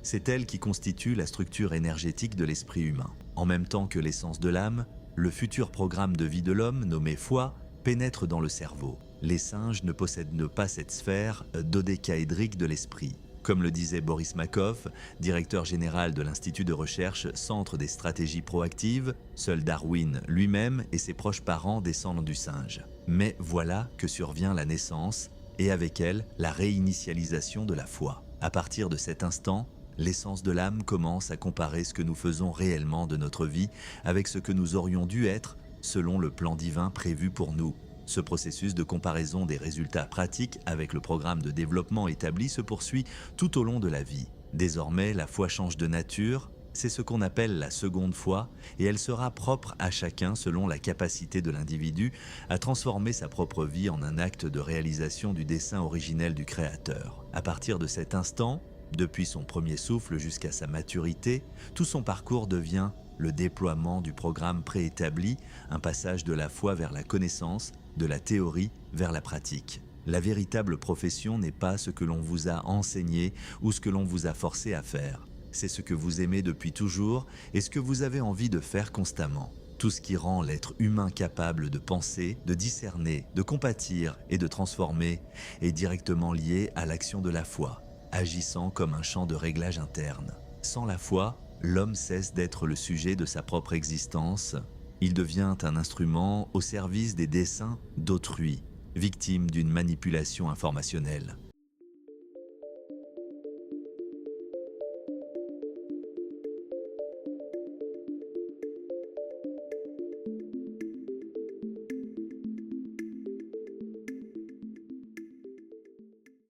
C'est elle qui constitue la structure énergétique de l'esprit humain. En même temps que l'essence de l'âme, le futur programme de vie de l'homme, nommé foi, pénètre dans le cerveau. Les singes ne possèdent pas cette sphère dodécaédrique de l'esprit. Comme le disait Boris Makov, directeur général de l'Institut de recherche Centre des stratégies proactives, seul Darwin lui-même et ses proches parents descendent du singe. Mais voilà que survient la naissance et avec elle la réinitialisation de la foi. À partir de cet instant, l'essence de l'âme commence à comparer ce que nous faisons réellement de notre vie avec ce que nous aurions dû être selon le plan divin prévu pour nous. Ce processus de comparaison des résultats pratiques avec le programme de développement établi se poursuit tout au long de la vie. Désormais, la foi change de nature, c'est ce qu'on appelle la seconde foi, et elle sera propre à chacun selon la capacité de l'individu à transformer sa propre vie en un acte de réalisation du dessein originel du Créateur. À partir de cet instant, depuis son premier souffle jusqu'à sa maturité, tout son parcours devient le déploiement du programme préétabli, un passage de la foi vers la connaissance, de la théorie vers la pratique. La véritable profession n'est pas ce que l'on vous a enseigné ou ce que l'on vous a forcé à faire. C'est ce que vous aimez depuis toujours et ce que vous avez envie de faire constamment. Tout ce qui rend l'être humain capable de penser, de discerner, de compatir et de transformer est directement lié à l'action de la foi, agissant comme un champ de réglage interne. Sans la foi, l'homme cesse d'être le sujet de sa propre existence. Il devient un instrument au service des desseins d'autrui, victime d'une manipulation informationnelle.